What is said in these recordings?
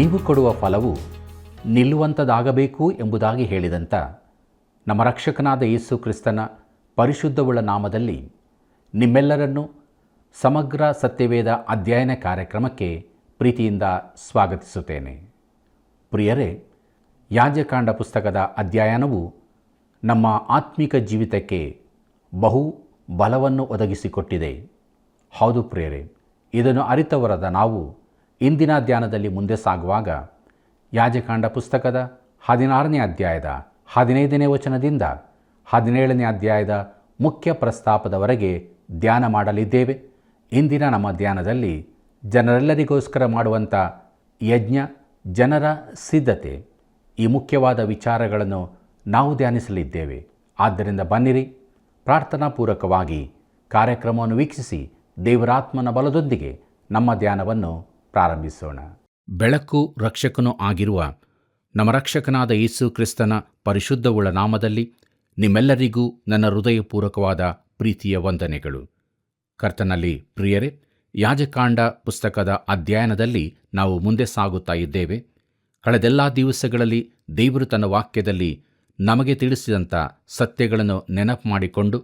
ನೀವು ಕೊಡುವ ಫಲವು ನಿಲ್ಲುವಂಥದ್ದಾಗಬೇಕು ಎಂಬುದಾಗಿ ಹೇಳಿದಂಥ ನಮ್ಮ ರಕ್ಷಕನಾದ ಯೇಸು ಕ್ರಿಸ್ತನ ಪರಿಶುದ್ಧವುಳ್ಳ ನಾಮದಲ್ಲಿ ನಿಮ್ಮೆಲ್ಲರನ್ನು ಸಮಗ್ರ ಸತ್ಯವೇದ ಅಧ್ಯಯನ ಕಾರ್ಯಕ್ರಮಕ್ಕೆ ಪ್ರೀತಿಯಿಂದ ಸ್ವಾಗತಿಸುತ್ತೇನೆ. ಪ್ರಿಯರೇ, ಯಾಜಕಾಂಡ ಪುಸ್ತಕದ ಅಧ್ಯಯನವು ನಮ್ಮ ಆತ್ಮಿಕ ಜೀವಿತಕ್ಕೆ ಬಹು ಬಲವನ್ನು ಒದಗಿಸಿಕೊಟ್ಟಿದೆ. ಹೌದು ಪ್ರಿಯರೇ, ಇದನ್ನು ಅರಿತವರಾದ ನಾವು ಇಂದಿನ ಧ್ಯಾನದಲ್ಲಿ ಮುಂದೆ ಸಾಗುವಾಗ ಯಾಜಕಾಂಡ ಪುಸ್ತಕದ 16ನೇ ಅಧ್ಯಾಯದ 15ನೇ ವಚನದಿಂದ 17ನೇ ಅಧ್ಯಾಯದ ಮುಖ್ಯ ಪ್ರಸ್ತಾಪದವರೆಗೆ ಧ್ಯಾನ ಮಾಡಲಿದ್ದೇವೆ. ಇಂದಿನ ನಮ್ಮ ಧ್ಯಾನದಲ್ಲಿ ಜನರೆಲ್ಲರಿಗೋಸ್ಕರ ಮಾಡುವಂಥ ಯಜ್ಞ, ಜನರ ಸಿದ್ಧತೆ, ಈ ಮುಖ್ಯವಾದ ವಿಚಾರಗಳನ್ನು ನಾವು ಧ್ಯಾನಿಸಲಿದ್ದೇವೆ. ಆದ್ದರಿಂದ ಬನ್ನಿರಿ, ಪ್ರಾರ್ಥನಾಪೂರ್ವಕವಾಗಿ ಕಾರ್ಯಕ್ರಮವನ್ನು ವೀಕ್ಷಿಸಿ ದೇವರಾತ್ಮನ ಬಲದೊಂದಿಗೆ ನಮ್ಮ ಧ್ಯಾನವನ್ನು ಪ್ರಾರಂಭಿಸೋಣ. ಬೆಳಕು ರಕ್ಷಕನೂ ಆಗಿರುವ ನಮ್ಮ ರಕ್ಷಕನಾದ ಯೇಸು ಕ್ರಿಸ್ತನ ಪರಿಶುದ್ಧವುಳ್ಳ ನಾಮದಲ್ಲಿ ನಿಮ್ಮೆಲ್ಲರಿಗೂ ನನ್ನ ಹೃದಯಪೂರ್ವಕವಾದ ಪ್ರೀತಿಯ ವಂದನೆಗಳು. ಕರ್ತನಲ್ಲಿ ಪ್ರಿಯರೇ, ಯಾಜಕಾಂಡ ಪುಸ್ತಕದ ಅಧ್ಯಯನದಲ್ಲಿ ನಾವು ಮುಂದೆ ಸಾಗುತ್ತಾ ಇದ್ದೇವೆ. ಕಳೆದೆಲ್ಲ ದಿವಸಗಳಲ್ಲಿ ದೇವರು ತನ್ನ ವಾಕ್ಯದಲ್ಲಿ ನಮಗೆ ತಿಳಿಸಿದಂಥ ಸತ್ಯಗಳನ್ನು ನೆನಪು ಮಾಡಿಕೊಂಡು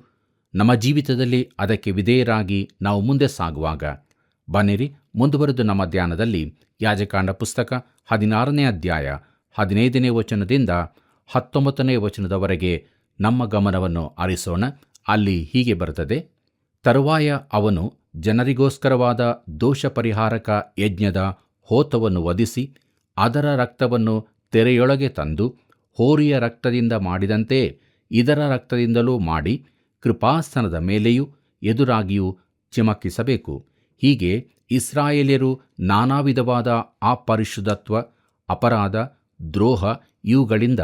ನಮ್ಮ ಜೀವಿತದಲ್ಲಿ ಅದಕ್ಕೆ ವಿಧೇಯರಾಗಿ ನಾವು ಮುಂದೆ ಸಾಗುವಾಗ ಬನ್ನಿರಿ, ಮುಂದುವರೆದು ನಮ್ಮ ಧ್ಯಾನದಲ್ಲಿ ಯಾಜಕಾಂಡ ಪುಸ್ತಕ 16ನೇ ಅಧ್ಯಾಯ 15ನೇ ವಚನದಿಂದ 19ನೇ ವಚನದವರೆಗೆ ನಮ್ಮ ಗಮನವನ್ನು ಹರಿಸೋಣ. ಅಲ್ಲಿ ಹೀಗೆ ಬರುತ್ತದೆ: ತರುವಾಯ ಅವನು ಜನರಿಗೋಸ್ಕರವಾದ ದೋಷ ಪರಿಹಾರಕ ಯಜ್ಞದ ಹೋತವನ್ನು ವಧಿಸಿ ಅದರ ರಕ್ತವನ್ನು ತೆರೆಯೊಳಗೆ ತಂದು ಹೋರಿಯ ರಕ್ತದಿಂದ ಮಾಡಿದಂತೆ ಇದರ ರಕ್ತದಿಂದಲೂ ಮಾಡಿ ಕೃಪಾಸನದ ಮೇಲೆಯೂ ಎದುರಾಗಿಯೂ ಚಿಮಕಿಸಬೇಕು. ಹೀಗೆ ಇಸ್ರಾಯೇಲ್ಯರು ನಾನಾ ವಿಧವಾದ ಅಪರಿಶುದ್ಧತ್ವ, ಅಪರಾಧ, ದ್ರೋಹ ಇವುಗಳಿಂದ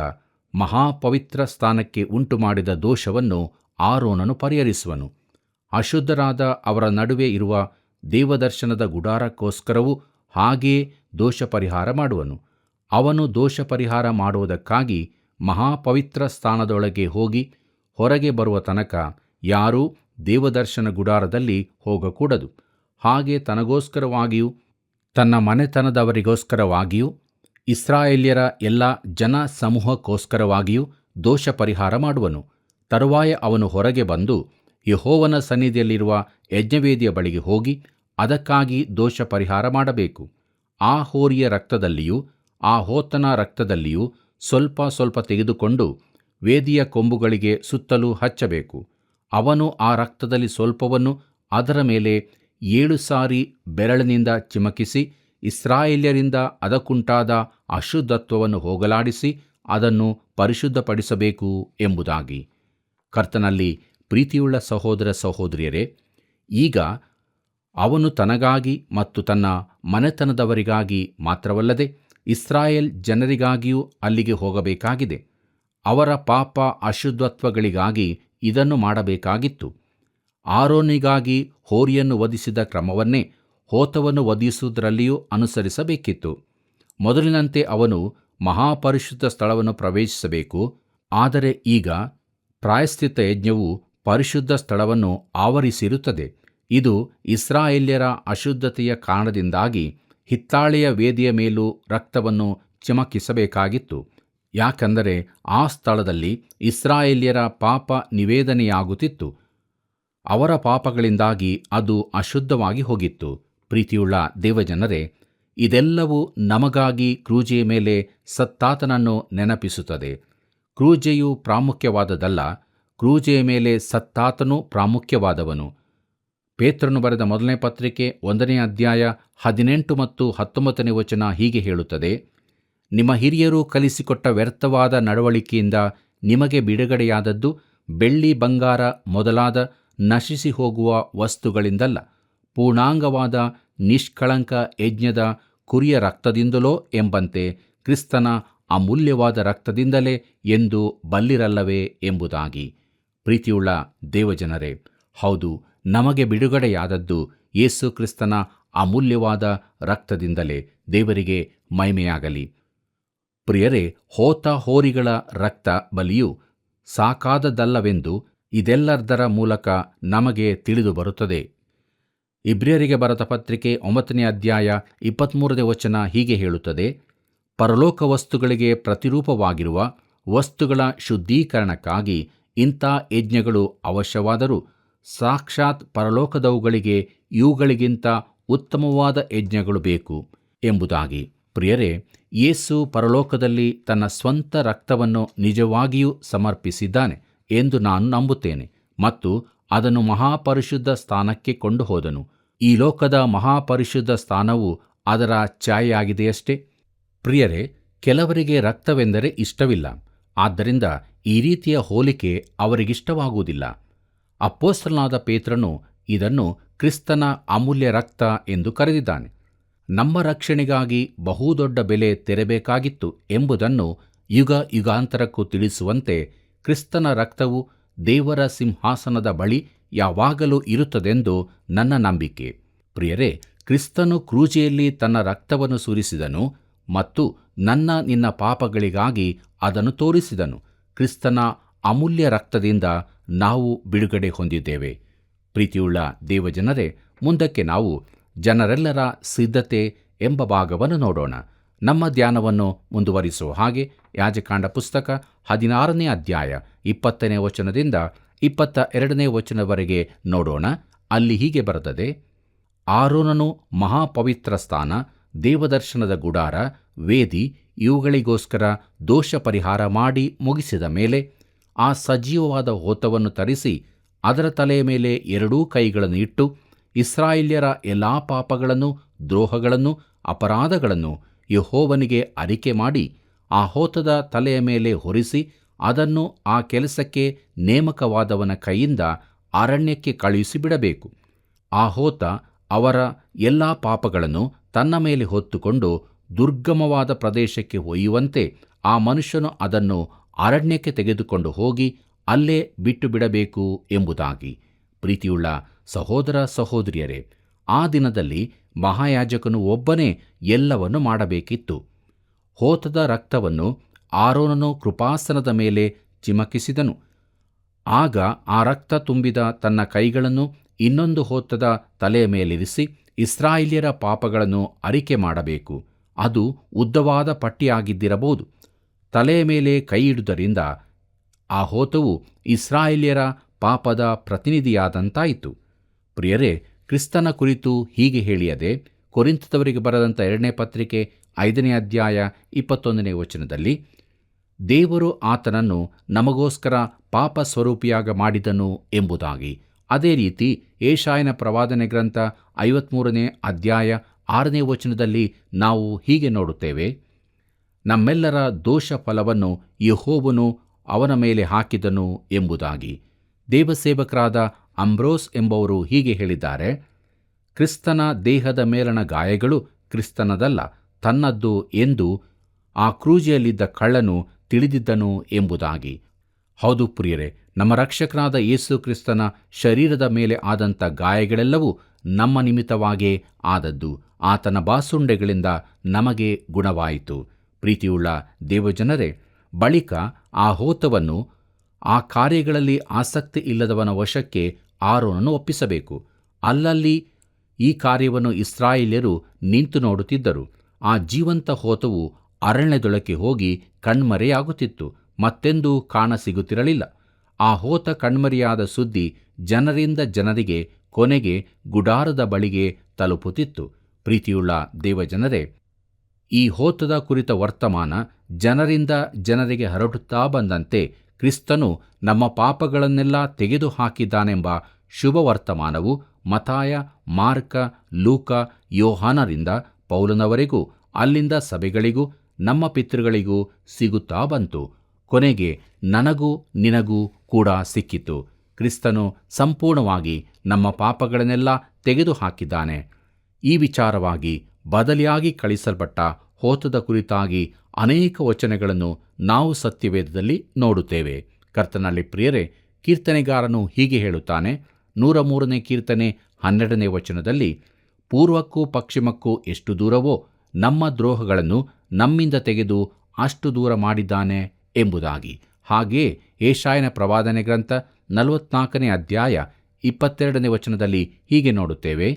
ಮಹಾಪವಿತ್ರ ಸ್ಥಾನಕ್ಕೆ ಉಂಟುಮಾಡಿದ ದೋಷವನ್ನು ಆರೋನನು ಪರಿಹರಿಸುವನು. ಅಶುದ್ಧರಾದ ಅವರ ನಡುವೆ ಇರುವ ದೇವದರ್ಶನದ ಗುಡಾರಕ್ಕೋಸ್ಕರವೂ ಹಾಗೆಯೇ ದೋಷ ಪರಿಹಾರ ಮಾಡುವನು. ಅವನು ದೋಷ ಪರಿಹಾರ ಮಾಡುವುದಕ್ಕಾಗಿ ಮಹಾಪವಿತ್ರ ಸ್ಥಾನದೊಳಗೆ ಹೋಗಿ ಹೊರಗೆ ಬರುವ ತನಕ ಯಾರೂ ದೇವದರ್ಶನ ಗುಡಾರದಲ್ಲಿ ಹೋಗಕೂಡದು. ಹಾಗೆ ತನಗೋಸ್ಕರವಾಗಿಯೂ ತನ್ನ ಮನೆತನದವರಿಗೋಸ್ಕರವಾಗಿಯೂ ಇಸ್ರಾಯೇಲ್ಯರ ಎಲ್ಲ ಜನ ಸಮೂಹಕ್ಕೋಸ್ಕರವಾಗಿಯೂ ದೋಷ ಪರಿಹಾರ ಮಾಡುವನು. ತರುವಾಯ ಅವನು ಹೊರಗೆ ಬಂದು ಯೆಹೋವನ ಸನ್ನಿಧಿಯಲ್ಲಿರುವ ಯಜ್ಞವೇದಿಯ ಬಳಿಗೆ ಹೋಗಿ ಅದಕ್ಕಾಗಿ ದೋಷ ಪರಿಹಾರ ಮಾಡಬೇಕು. ಆ ಹೋರಿಯ ರಕ್ತದಲ್ಲಿಯೂ ಆ ಹೋತನ ರಕ್ತದಲ್ಲಿಯೂ ಸ್ವಲ್ಪ ಸ್ವಲ್ಪ ತೆಗೆದುಕೊಂಡು ವೇದಿಯ ಕೊಂಬುಗಳಿಗೆ ಸುತ್ತಲೂ ಹಚ್ಚಬೇಕು. ಅವನು ಆ ರಕ್ತದಲ್ಲಿ ಸ್ವಲ್ಪವನ್ನು ಅದರ ಮೇಲೆ 7 ಸಾರಿ ಬೆರಳಿನಿಂದ ಚಿಮಕಿಸಿ ಇಸ್ರಾಯೇಲ್ಯರಿಂದ ಅದಕ್ಕುಂಟಾದ ಅಶುದ್ಧತ್ವವನ್ನು ಹೋಗಲಾಡಿಸಿ ಅದನ್ನು ಪರಿಶುದ್ಧಪಡಿಸಬೇಕು ಎಂಬುದಾಗಿ. ಕರ್ತನಲ್ಲಿ ಪ್ರೀತಿಯುಳ್ಳ ಸಹೋದರ ಸಹೋದರಿಯರೇ, ಈಗ ಅವನು ತನಗಾಗಿ ಮತ್ತು ತನ್ನ ಮನೆತನದವರಿಗಾಗಿ ಮಾತ್ರವಲ್ಲದೆ ಇಸ್ರಾಯೇಲ್ ಜನರಿಗಾಗಿಯೂ ಅಲ್ಲಿಗೆ ಹೋಗಬೇಕಾಗಿದೆ. ಅವರ ಪಾಪ ಅಶುದ್ಧತ್ವಗಳಿಗಾಗಿ ಇದನ್ನು ಮಾಡಬೇಕಾಗಿತ್ತು. ಆರೋನಿಗಾಗಿ ಹೋರಿಯನ್ನು ವಧಿಸಿದ ಕ್ರಮವನ್ನೇ ಹೋತವನ್ನು ವಧಿಸುವುದರಲ್ಲಿಯೂ ಅನುಸರಿಸಬೇಕಿತ್ತು. ಮೊದಲಿನಂತೆ ಅವನು ಮಹಾಪರಿಶುದ್ಧ ಸ್ಥಳವನ್ನು ಪ್ರವೇಶಿಸಬೇಕು. ಆದರೆ ಈಗ ಪ್ರಾಯಶ್ಚಿತ್ತ ಯಜ್ಞವು ಪರಿಶುದ್ಧ ಸ್ಥಳವನ್ನು ಆವರಿಸಿರುತ್ತದೆ. ಇದು ಇಸ್ರಾಯೇಲ್ಯರ ಅಶುದ್ಧತೆಯ ಕಾರಣದಿಂದಾಗಿ ಹಿತ್ತಾಳೆಯ ವೇದಿಯ ಮೇಲೂ ರಕ್ತವನ್ನು ಚಿಮಕಿಸಬೇಕಾಗಿತ್ತು. ಯಾಕಂದರೆ ಆ ಸ್ಥಳದಲ್ಲಿ ಇಸ್ರಾಯೇಲ್ಯರ ಪಾಪ ನಿವೇದನೆಯಾಗುತ್ತಿತ್ತು. ಅವರ ಪಾಪಗಳಿಂದಾಗಿ ಅದು ಅಶುದ್ಧವಾಗಿ ಹೋಗಿತ್ತು. ಪ್ರೀತಿಯುಳ್ಳ ದೇವಜನರೇ, ಇದೆಲ್ಲವೂ ನಮಗಾಗಿ ಕ್ರೂಜೆಯ ಮೇಲೆ ಸತ್ತಾತನನ್ನು ನೆನಪಿಸುತ್ತದೆ. ಕ್ರೂಜೆಯು ಪ್ರಾಮುಖ್ಯವಾದದಲ್ಲ, ಕ್ರೂಜೆಯ ಮೇಲೆ ಸತ್ತಾತನೂ ಪ್ರಾಮುಖ್ಯವಾದವನು. ಪೇತ್ರನು ಬರೆದ ಮೊದಲನೇ ಪತ್ರಿಕೆ 1ನೇ ಅಧ್ಯಾಯ 18 ಮತ್ತು 19ನೇ ವಚನ ಹೀಗೆ ಹೇಳುತ್ತದೆ: ನಿಮ್ಮ ಹಿರಿಯರು ಕಲಿಸಿಕೊಟ್ಟ ವ್ಯರ್ಥವಾದ ನಡವಳಿಕೆಯಿಂದ ನಿಮಗೆ ಬಿಡುಗಡೆಯಾದದ್ದು ಬೆಳ್ಳಿ ಬಂಗಾರ ಮೊದಲಾದ ನಶಿಸಿ ಹೋಗುವ ವಸ್ತುಗಳಿಂದಲ್ಲ, ಪೂರ್ಣಾಂಗವಾದ ನಿಷ್ಕಳಂಕ ಯಜ್ಞದ ಕುರಿಯ ರಕ್ತದಿಂದಲೋ ಎಂಬಂತೆ ಕ್ರಿಸ್ತನ ಅಮೂಲ್ಯವಾದ ರಕ್ತದಿಂದಲೇ ಎಂದು ಬಲ್ಲಿರಲ್ಲವೇ ಎಂಬುದಾಗಿ. ಪ್ರೀತಿಯುಳ್ಳ ದೇವಜನರೇ, ಹೌದು, ನಮಗೆ ಬಿಡುಗಡೆಯಾದದ್ದು ಯೇಸು ಕ್ರಿಸ್ತನ ಅಮೂಲ್ಯವಾದ ರಕ್ತದಿಂದಲೇ. ದೇವರಿಗೆ ಮಹಿಮೆಯಾಗಲಿ. ಪ್ರಿಯರೇ, ಹೋತ ಹೋರಿಗಳ ರಕ್ತ ಬಲಿಯು ಸಾಕಾದದಲ್ಲವೆಂದು ಇದೆಲ್ಲದರ ಮೂಲಕ ನಮಗೆ ತಿಳಿದು ಬರುತ್ತದೆ. ಇಬ್ರಿಯರಿಗೆ ಬರೆದ ಪತ್ರಿಕೆ 9ನೇ ಅಧ್ಯಾಯ 23ನೇ ವಚನ ಹೀಗೆ ಹೇಳುತ್ತದೆ: ಪರಲೋಕ ವಸ್ತುಗಳಿಗೆ ಪ್ರತಿರೂಪವಾಗಿರುವ ವಸ್ತುಗಳ ಶುದ್ಧೀಕರಣಕ್ಕಾಗಿ ಇಂಥ ಯಜ್ಞಗಳು ಅವಶ್ಯವಾದರೂ ಸಾಕ್ಷಾತ್ ಪರಲೋಕದವುಗಳಿಗೆ ಇವುಗಳಿಗಿಂತ ಉತ್ತಮವಾದ ಯಜ್ಞಗಳು ಬೇಕು ಎಂಬುದಾಗಿ. ಪ್ರಿಯರೇ, ಯೇಸು ಪರಲೋಕದಲ್ಲಿ ತನ್ನ ಸ್ವಂತ ರಕ್ತವನ್ನು ನಿಜವಾಗಿಯೂ ಸಮರ್ಪಿಸಿದ್ದಾನೆ ಎಂದು ನಾನು ನಂಬುತ್ತೇನೆ ಮತ್ತು ಅದನ್ನು ಮಹಾಪರಿಶುದ್ಧ ಸ್ಥಾನಕ್ಕೆ ಕೊಂಡು ಹೋದನು. ಈ ಲೋಕದ ಮಹಾಪರಿಶುದ್ಧ ಸ್ಥಾನವು ಅದರ ಛಾಯೆಯಾಗಿದೆಯಷ್ಟೇ. ಪ್ರಿಯರೇ, ಕೆಲವರಿಗೆ ರಕ್ತವೆಂದರೆ ಇಷ್ಟವಿಲ್ಲ. ಆದ್ದರಿಂದ ಈ ರೀತಿಯ ಹೋಲಿಕೆ ಅವರಿಗಿಷ್ಟವಾಗುವುದಿಲ್ಲ. ಅಪೊಸ್ತಲನಾದ ಪೇತ್ರನು ಇದನ್ನು ಕ್ರಿಸ್ತನ ಅಮೂಲ್ಯ ರಕ್ತ ಎಂದು ಕರೆದಿದ್ದಾನೆ. ನಮ್ಮ ರಕ್ಷಣೆಗಾಗಿ ಬಹುದೊಡ್ಡ ಬೆಲೆ ತೆರಬೇಕಾಗಿತ್ತು ಎಂಬುದನ್ನು ಯುಗ ಯುಗಾಂತರಕ್ಕೂ ತಿಳಿಸುವಂತೆ ಕ್ರಿಸ್ತನ ರಕ್ತವು ದೇವರ ಸಿಂಹಾಸನದ ಬಳಿ ಯಾವಾಗಲೂ ಇರುತ್ತದೆಂದು ನನ್ನ ನಂಬಿಕೆ. ಪ್ರಿಯರೇ, ಕ್ರಿಸ್ತನು ಕ್ರೂಜೆಯಲ್ಲಿ ತನ್ನ ರಕ್ತವನ್ನು ಸುರಿಸಿದನು ಮತ್ತು ನಿನ್ನ ಪಾಪಗಳಿಗಾಗಿ ಅದನ್ನು ತೋರಿಸಿದನು. ಕ್ರಿಸ್ತನ ಅಮೂಲ್ಯ ರಕ್ತದಿಂದ ನಾವು ಬಿಡುಗಡೆ ಹೊಂದಿದ್ದೇವೆ. ಪ್ರೀತಿಯುಳ್ಳ ದೇವಜನರೇ, ಮುಂದಕ್ಕೆ ನಾವು ಜನರೆಲ್ಲರ ಸಿದ್ಧತೆ ಎಂಬ ಭಾಗವನ್ನು ನೋಡೋಣ. ನಮ್ಮ ಧ್ಯಾನವನ್ನು ಮುಂದುವರಿಸುವ ಹಾಗೆ ಯಾಜಕಾಂಡ ಪುಸ್ತಕ 16ನೇ ಅಧ್ಯಾಯ 20ನೇ ವಚನದಿಂದ 22ನೇ ವಚನವರೆಗೆ ನೋಡೋಣ. ಅಲ್ಲಿ ಹೀಗೆ ಬರೆದದೆ: ಆರೋನನು ಮಹಾಪವಿತ್ರ ಸ್ಥಾನ, ದೇವದರ್ಶನದ ಗುಡಾರ, ವೇದಿ ಇವುಗಳಿಗೋಸ್ಕರ ದೋಷ ಪರಿಹಾರ ಮಾಡಿ ಮುಗಿಸಿದ ಮೇಲೆ ಆ ಸಜೀವವಾದ ಹೋತವನ್ನು ತರಿಸಿ ಅದರ ತಲೆಯ ಮೇಲೆ ಎರಡೂ ಕೈಗಳನ್ನು ಇಟ್ಟು ಇಸ್ರಾಯೇಲ್ಯರ ಎಲ್ಲಾ ಪಾಪಗಳನ್ನು, ದ್ರೋಹಗಳನ್ನು, ಅಪರಾಧಗಳನ್ನು ಯೆಹೋವನಿಗೆ ಅರಿಕೆ ಮಾಡಿ ಆ ಹೋತದ ತಲೆಯ ಮೇಲೆ ಹೊರಿಸಿ ಅದನ್ನು ಆ ಕೆಲಸಕ್ಕೆ ನೇಮಕವಾದವನ ಕೈಯಿಂದ ಅರಣ್ಯಕ್ಕೆ ಕಳುಹಿಸಿಬಿಡಬೇಕು. ಆ ಹೋತ ಅವರ ಎಲ್ಲ ಪಾಪಗಳನ್ನು ತನ್ನ ಮೇಲೆ ಹೊತ್ತುಕೊಂಡು ದುರ್ಗಮವಾದ ಪ್ರದೇಶಕ್ಕೆ ಒಯ್ಯುವಂತೆ ಆ ಮನುಷ್ಯನು ಅದನ್ನು ಅರಣ್ಯಕ್ಕೆ ತೆಗೆದುಕೊಂಡು ಹೋಗಿ ಅಲ್ಲೇ ಬಿಟ್ಟು ಬಿಡಬೇಕು ಎಂಬುದಾಗಿ. ಪ್ರೀತಿಯುಳ್ಳ ಸಹೋದರ ಸಹೋದರಿಯರೇ, ಆ ದಿನದಲ್ಲಿ ಮಹಾಯಾಜಕನು ಒಬ್ಬನೇ ಎಲ್ಲವನ್ನು ಮಾಡಬೇಕಿತ್ತು. ಹೋತದ ರಕ್ತವನ್ನು ಆರೋನನು ಕೃಪಾಸನದ ಮೇಲೆ ಚಿಮಕಿಸಿದನು. ಆಗ ಆ ರಕ್ತ ತುಂಬಿದ ತನ್ನ ಕೈಗಳನ್ನು ಇನ್ನೊಂದು ಹೋತದ ತಲೆಯ ಮೇಲಿರಿಸಿ ಇಸ್ರಾಯೇಲ್ಯರ ಪಾಪಗಳನ್ನು ಅರಿಕೆ ಮಾಡಬೇಕು. ಅದು ಉದ್ದವಾದ ಪಟ್ಟಿಯಾಗಿದ್ದಿರಬಹುದು. ತಲೆಯ ಮೇಲೆ ಕೈಯಿಡುವುದರಿಂದ ಆ ಹೋತವು ಇಸ್ರಾಯೇಲ್ಯರ ಪಾಪದ ಪ್ರತಿನಿಧಿಯಾದಂತಾಯಿತು. ಪ್ರಿಯರೇ, ಕ್ರಿಸ್ತನ ಕುರಿತು ಹೀಗೆ ಹೇಳಿಯದೆ ಕೊರಿಂಥದವರಿಗೆ ಬರೆದಂಥ 2ನೇ ಪತ್ರಿಕೆ 5ನೇ ಅಧ್ಯಾಯ 21ನೇ ವಚನದಲ್ಲಿ ದೇವರು ಆತನನ್ನು ನಮಗೋಸ್ಕರ ಪಾಪ ಸ್ವರೂಪಿಯಾಗ ಮಾಡಿದನು ಎಂಬುದಾಗಿ. ಅದೇ ರೀತಿ ಯೆಶಾಯನ ಪ್ರವಾದನೆ ಗ್ರಂಥ 53ನೇ ಅಧ್ಯಾಯ 6ನೇ ವಚನದಲ್ಲಿ ನಾವು ಹೀಗೆ ನೋಡುತ್ತೇವೆ: ನಮ್ಮೆಲ್ಲರ ದೋಷ ಫಲವನ್ನು ಯೆಹೋವನು ಅವನ ಮೇಲೆ ಹಾಕಿದನು ಎಂಬುದಾಗಿ. ದೇವಸೇವಕರಾದ ಅಂಬ್ರೋಸ್ ಎಂಬವರು ಹೀಗೆ ಹೇಳಿದ್ದಾರೆ: ಕ್ರಿಸ್ತನ ದೇಹದ ಮೇಲಣ ಗಾಯಗಳು ಕ್ರಿಸ್ತನದಲ್ಲ, ತನ್ನದ್ದು ಎಂದು ಆ ಕ್ರೂಜೆಯಲ್ಲಿದ್ದ ಕಳ್ಳನು ತಿಳಿದಿದ್ದನು ಎಂಬುದಾಗಿ. ಹೌದು ಪ್ರಿಯರೇ, ನಮ್ಮ ರಕ್ಷಕನಾದ ಯೇಸು ಕ್ರಿಸ್ತನ ಶರೀರದ ಮೇಲೆ ಆದಂಥ ಗಾಯಗಳೆಲ್ಲವೂ ನಮ್ಮ ನಿಮಿತ್ತವಾಗೇ ಆದದ್ದು. ಆತನ ಬಾಸುಂಡೆಗಳಿಂದ ನಮಗೆ ಗುಣವಾಯಿತು. ಪ್ರೀತಿಯುಳ್ಳ ದೇವಜನರೇ, ಬಳಿಕ ಆ ಹೋತವನ್ನು ಆ ಕಾರ್ಯಗಳಲ್ಲಿ ಆಸಕ್ತಿ ಇಲ್ಲದವನ ವಶಕ್ಕೆ ಆರೋನನು ಒಪ್ಪಿಸಬೇಕು. ಅಲ್ಲಲ್ಲಿ ಈ ಕಾರ್ಯವನ್ನು ಇಸ್ರಾಯೇಲ್ಯರು ನಿಂತು ನೋಡುತ್ತಿದ್ದರು. ಆ ಜೀವಂತ ಹೋತವು ಅರಣ್ಯದೊಳಕ್ಕೆ ಹೋಗಿ ಕಣ್ಮರೆಯಾಗುತ್ತಿತ್ತು, ಮತ್ತೆಂದೂ ಕಾಣಸಿಗುತ್ತಿರಲಿಲ್ಲ. ಆ ಹೋತ ಕಣ್ಮರೆಯಾದ ಸುದ್ದಿ ಜನರಿಂದ ಜನರಿಗೆ, ಕೊನೆಗೆ ಗುಡಾರದ ಬಳಿಗೆ ತಲುಪುತ್ತಿತ್ತು. ಪ್ರೀತಿಯುಳ್ಳ ದೇವಜನರೇ, ಈ ಹೋತದ ಕುರಿತ ವರ್ತಮಾನ ಜನರಿಂದ ಜನರಿಗೆ ಹರಡುತ್ತಾ ಬಂದಂತೆ ಕ್ರಿಸ್ತನು ನಮ್ಮ ಪಾಪಗಳನ್ನೆಲ್ಲ ತೆಗೆದುಹಾಕಿದ್ದಾನೆಂಬ ಶುಭ ವರ್ತಮಾನವು ಮತ್ತಾಯ, ಮಾರ್ಕ, ಲೂಕ, ಯೋಹಾನರಿಂದ ಪೌಲನವರೆಗೂ, ಅಲ್ಲಿಂದ ಸಭೆಗಳಿಗೂ ನಮ್ಮ ಪಿತೃಗಳಿಗೂ ಸಿಗುತ್ತಾ ಬಂತು. ಕೊನೆಗೆ ನನಗೂ ನಿನಗೂ ಕೂಡ ಸಿಕ್ಕಿತು. ಕ್ರಿಸ್ತನು ಸಂಪೂರ್ಣವಾಗಿ ನಮ್ಮ ಪಾಪಗಳನ್ನೆಲ್ಲ ತೆಗೆದುಹಾಕಿದ್ದಾನೆ. ಈ ವಿಚಾರವಾಗಿ ಬದಲಿಯಾಗಿ ಕಳಿಸಲ್ಪಟ್ಟ ಹೋತದ ಕುರಿತಾಗಿ ಅನೇಕ ವಚನಗಳನ್ನು ನಾವು ಸತ್ಯವೇದದಲ್ಲಿ ನೋಡುತ್ತೇವೆ. ಕರ್ತನಲ್ಲಿ ಪ್ರಿಯರೇ, ಕೀರ್ತನೆಗಾರನು ಹೀಗೆ ಹೇಳುತ್ತಾನೆ. 103ನೇ ಕೀರ್ತನೆ 12ನೇ ವಚನದಲ್ಲಿ: ಪೂರ್ವಕ್ಕೂ ಪಶ್ಚಿಮಕ್ಕೂ ಎಷ್ಟು ದೂರವೋ ನಮ್ಮ ದ್ರೋಹಗಳನ್ನು ನಮ್ಮಿಂದ ತೆಗೆದು ಅಷ್ಟು ದೂರ ಮಾಡಿದ್ದಾನೆ ಎಂಬುದಾಗಿ. ಹಾಗೆಯೇ ಯೆಶಾಯನ ಪ್ರವಾದನೆ ಗ್ರಂಥ 44ನೇ ಅಧ್ಯಾಯ 22ನೇ ವಚನದಲ್ಲಿ ಹೀಗೆ ನೋಡುತ್ತೇವೆ: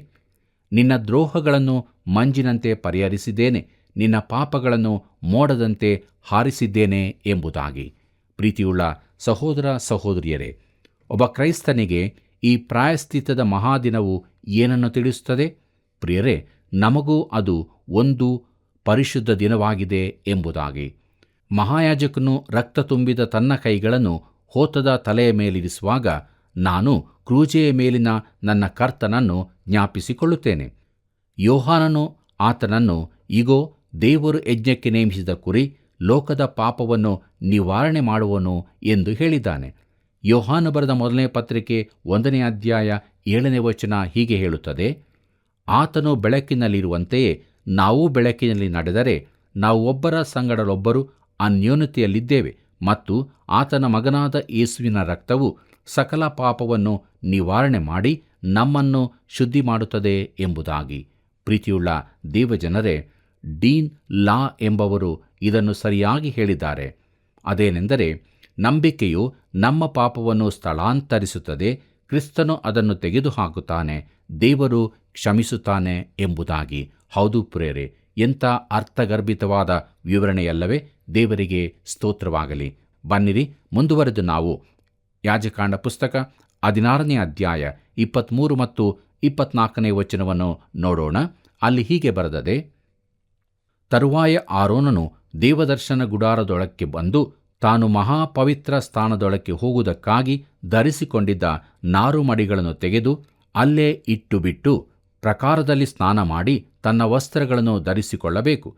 ನಿನ್ನ ದ್ರೋಹಗಳನ್ನು ಮಂಜಿನಂತೆ ಪರಿಹರಿಸಿದ್ದೇನೆ, ನಿನ್ನ ಪಾಪಗಳನ್ನು ಮೋಡದಂತೆ ಹಾರಿಸಿದ್ದೇನೆ ಎಂಬುದಾಗಿ. ಪ್ರೀತಿಯುಳ್ಳ ಸಹೋದರ ಸಹೋದರಿಯರೇ, ಒಬ್ಬ ಕ್ರೈಸ್ತನಿಗೆ ಈ ಪ್ರಾಯಶ್ಚಿತ್ತದ ಮಹಾದಿನವು ಏನನ್ನು ತಿಳಿಸುತ್ತದೆ? ಪ್ರಿಯರೇ, ನಮಗೂ ಅದು ಒಂದು ಪರಿಶುದ್ಧ ದಿನವಾಗಿದೆ ಎಂಬುದಾಗಿ. ಮಹಾಯಾಜಕನು ರಕ್ತ ತುಂಬಿದ ತನ್ನ ಕೈಗಳನ್ನು ಹೋತದ ತಲೆಯ ಮೇಲಿರಿಸುವಾಗ ನಾನು ಕ್ರೂಜೆಯ ಮೇಲಿನ ನನ್ನ ಕರ್ತನನ್ನು ಜ್ಞಾಪಿಸಿಕೊಳ್ಳುತ್ತೇನೆ. ಯೋಹಾನನು ಆತನನ್ನು, ಇಗೋ, ದೇವರು ಯಜ್ಞಕ್ಕೆ ನೇಮಿಸಿದ ಕುರಿ, ಲೋಕದ ಪಾಪವನ್ನು ನಿವಾರಣೆ ಮಾಡುವನು ಎಂದು ಹೇಳಿದ್ದಾನೆ. ಯೋಹಾನ ಬರೆದ ಮೊದಲನೇ ಪತ್ರಿಕೆ 1ನೇ ಅಧ್ಯಾಯ 7ನೇ ವಚನ ಹೀಗೆ ಹೇಳುತ್ತದೆ, ಆತನು ಬೆಳಕಿನಲ್ಲಿರುವಂತೆಯೇ ನಾವು ಬೆಳಕಿನಲ್ಲಿ ನಡೆದರೆ ನಾವು ಒಬ್ಬರ ಸಂಗಡಲೊಬ್ಬರು ಅನ್ಯೋನ್ಯತೆಯಲ್ಲಿದ್ದೇವೆ ಮತ್ತು ಆತನ ಮಗನಾದ ಯೇಸುವಿನ ರಕ್ತವು ಸಕಲ ಪಾಪವನ್ನು ನಿವಾರಣೆ ಮಾಡಿ ನಮ್ಮನ್ನು ಶುದ್ಧಿ ಮಾಡುತ್ತದೆ ಎಂಬುದಾಗಿ. ಪ್ರೀತಿಯುಳ್ಳ ದೇವಜನರೇ, ಡೀನ್ ಲಾ ಎಂಬವರು ಇದನ್ನು ಸರಿಯಾಗಿ ಹೇಳಿದ್ದಾರೆ. ಅದೇನೆಂದರೆ, ನಂಬಿಕೆಯು ನಮ್ಮ ಪಾಪವನ್ನು ಸ್ಥಳಾಂತರಿಸುತ್ತದೆ, ಕ್ರಿಸ್ತನು ಅದನ್ನು ತೆಗೆದುಹಾಕುತ್ತಾನೆ, ದೇವರು ಕ್ಷಮಿಸುತ್ತಾನೆ ಎಂಬುದಾಗಿ. ಹೌದು ಪ್ರಿಯರೇ, ಎಂಥ ಅರ್ಥಗರ್ಭಿತವಾದ ವಿವರಣೆಯಲ್ಲವೇ? ದೇವರಿಗೆ ಸ್ತೋತ್ರವಾಗಲಿ. ಬನ್ನಿರಿ, ಮುಂದುವರೆದು ನಾವು ಯಾಜಕಾಂಡ ಪುಸ್ತಕ 16ನೇ ಅಧ್ಯಾಯ 23 ಮತ್ತು 24ನೇ ವಚನವನ್ನು ನೋಡೋಣ. ಅಲ್ಲಿ ಹೀಗೆ ಬರೆದದೆ, ತರುವಾಯ ಆರೋನನು ದೇವದರ್ಶನ ಗುಡಾರದೊಳಕ್ಕೆ ಬಂದು ತಾನು ಮಹಾಪವಿತ್ರ ಸ್ಥಾನದೊಳಕ್ಕೆ ಹೋಗುವುದಕ್ಕಾಗಿ ಧರಿಸಿಕೊಂಡಿದ್ದ ನಾರುಮಡಿಗಳನ್ನು ತೆಗೆದು ಅಲ್ಲೇ ಇಟ್ಟುಬಿಟ್ಟು ಪ್ರಾಕಾರದಲ್ಲಿ ಸ್ನಾನ ಮಾಡಿ ತನ್ನ ವಸ್ತ್ರಗಳನ್ನು ಧರಿಸಿಕೊಳ್ಳಬೇಕು.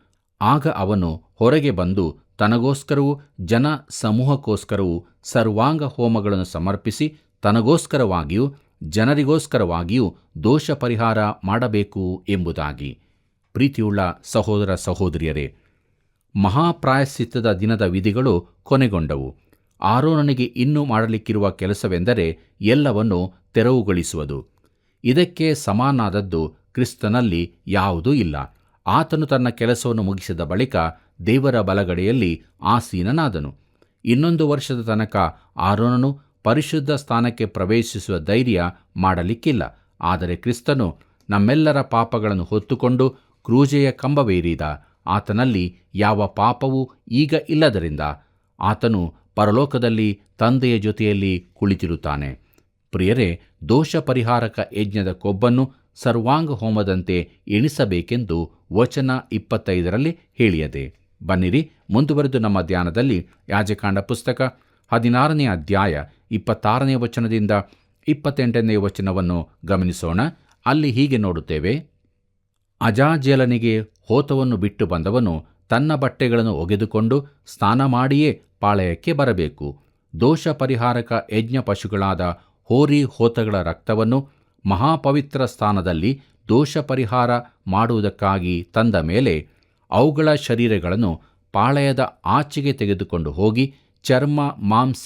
ಆಗ ಅವನು ಹೊರಗೆ ಬಂದು ತನಗೋಸ್ಕರವೂ ಜನ ಸಮೂಹಕ್ಕೋಸ್ಕರವೂ ಸರ್ವಾಂಗ ಹೋಮಗಳನ್ನು ಸಮರ್ಪಿಸಿ ತನಗೋಸ್ಕರವಾಗಿಯೂ ಜನರಿಗೋಸ್ಕರವಾಗಿಯೂ ದೋಷ ಪರಿಹಾರ ಮಾಡಬೇಕು ಎಂಬುದಾಗಿ. ಪ್ರೀತಿಯುಳ್ಳ ಸಹೋದರ ಸಹೋದರಿಯರೇ, ಮಹಾಪ್ರಾಯಶ್ಚಿತ್ತದ ದಿನದ ವಿಧಿಗಳು ಕೊನೆಗೊಂಡವು. ಆರೋನನಿಗೆ ಇನ್ನೂ ಮಾಡಲಿಕ್ಕಿರುವ ಕೆಲಸವೆಂದರೆ ಎಲ್ಲವನ್ನೂ ತೆರವುಗೊಳಿಸುವುದು. ಇದಕ್ಕೆ ಸಮಾನಾದದ್ದು ಕ್ರಿಸ್ತನಲ್ಲಿ ಯಾವುದೂ ಇಲ್ಲ. ಆತನು ತನ್ನ ಕೆಲಸವನ್ನು ಮುಗಿಸಿದ ಬಳಿಕ ದೇವರ ಬಲಗಡೆಯಲ್ಲಿ ಆಸೀನನಾದನು. 1 ವರ್ಷದ ತನಕ ಆರೋನನು ಪರಿಶುದ್ಧ ಸ್ಥಾನಕ್ಕೆ ಪ್ರವೇಶಿಸುವ ಧೈರ್ಯ ಮಾಡಲಿಕ್ಕಿಲ್ಲ. ಆದರೆ ಕ್ರಿಸ್ತನು ನಮ್ಮೆಲ್ಲರ ಪಾಪಗಳನ್ನು ಹೊತ್ತುಕೊಂಡು ಕ್ರೂಜೆಯ ಕಂಬವೇರಿದ. ಆತನಲ್ಲಿ ಯಾವ ಪಾಪವೂ ಈಗ ಇಲ್ಲದರಿಂದ ಆತನು ಪರಲೋಕದಲ್ಲಿ ತಂದೆಯ ಜೊತೆಯಲ್ಲಿ ಕುಳಿತಿರುತ್ತಾನೆ. ಪ್ರಿಯರೇ, ದೋಷ ಪರಿಹಾರಕ ಯಜ್ಞದ ಕೊಬ್ಬನ್ನು ಸರ್ವಾಂಗ ಹೋಮದಂತೆ ಎಣಿಸಬೇಕೆಂದು ವಚನ 25ರಲ್ಲಿ ಹೇಳಿಯದೆ. ಬನ್ನಿರಿ, ಮುಂದುವರೆದು ನಮ್ಮ ಧ್ಯಾನದಲ್ಲಿ ಯಾಜಕಾಂಡ ಪುಸ್ತಕ 16ನೇ ಅಧ್ಯಾಯ 26ನೇ ವಚನದಿಂದ 28ನೇ ವಚನವನ್ನು ಗಮನಿಸೋಣ. ಅಲ್ಲಿ ಹೀಗೆ ನೋಡುತ್ತೇವೆ, ಅಜಾಜೇಲನಿಗೆ ಹೋತವನ್ನು ಬಿಟ್ಟು ಬಂದವನು ತನ್ನ ಬಟ್ಟೆಗಳನ್ನು ಒಗೆದುಕೊಂಡು ಸ್ನಾನ ಮಾಡಿಯೇ ಪಾಳೆಯಕ್ಕೆ ಬರಬೇಕು. ದೋಷ ಪರಿಹಾರಕ ಯಜ್ಞ ಪಶುಗಳಾದ ಹೋರಿ ಹೋತಗಳ ರಕ್ತವನ್ನು ಮಹಾಪವಿತ್ರ ಸ್ಥಾನದಲ್ಲಿ ದೋಷ ಪರಿಹಾರ ಮಾಡುವುದಕ್ಕಾಗಿ ತಂದ ಮೇಲೆ ಅವುಗಳ ಶರೀರಗಳನ್ನು ಪಾಳೆಯದ ಆಚೆಗೆ ತೆಗೆದುಕೊಂಡು ಹೋಗಿ ಚರ್ಮ, ಮಾಂಸ,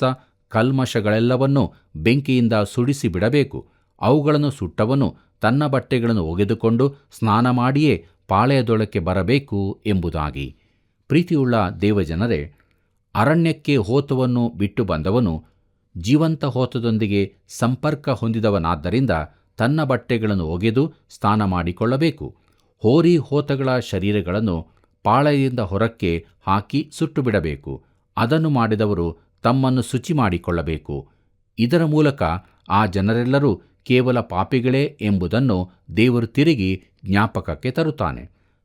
ಕಲ್ಮಶಗಳೆಲ್ಲವನ್ನೂ ಬೆಂಕಿಯಿಂದ ಸುಡಿಸಿ ಬಿಡಬೇಕು. ಅವುಗಳನ್ನು ಸುಟ್ಟವನು ತನ್ನ ಬಟ್ಟೆಗಳನ್ನು ಒಗೆದುಕೊಂಡು ಸ್ನಾನ ಮಾಡಿಯೇ ಪಾಳೆಯದೊಳಕ್ಕೆ ಬರಬೇಕು ಎಂಬುದಾಗಿ. ಪ್ರೀತಿಯುಳ್ಳ ದೇವಜನರೇ, ಅರಣ್ಯಕ್ಕೆ ಹೋತವನ್ನು ಬಿಟ್ಟು ಬಂದವನು ಜೀವಂತ ಹೋತದೊಂದಿಗೆ ಸಂಪರ್ಕ ಹೊಂದಿದವನಾದ್ದರಿಂದ ತನ್ನ ಬಟ್ಟೆಗಳನ್ನು ಒಗೆದು ಸ್ನಾನ ಮಾಡಿಕೊಳ್ಳಬೇಕು. ಹೋರಿ ಹೋತಗಳ ಶರೀರಗಳನ್ನು ಪಾಳೆಯದಿಂದ ಹೊರಕ್ಕೆ ಹಾಕಿ ಸುಟ್ಟು ಬಿಡಬೇಕು. ಅದನ್ನು ಮಾಡಿದವರು ತಮ್ಮನ್ನು ಶುಚಿ ಮಾಡಿಕೊಳ್ಳಬೇಕು. ಇದರ ಮೂಲಕ ಆ ಜನರೆಲ್ಲರೂ ಕೇವಲ ಪಾಪಿಗಳೇ ಎಂಬುದನ್ನು ದೇವರು ತಿರುಗಿ ಜ್ಞಾಪಕಕ್ಕೆ ತರುತ್ತಾನೆ.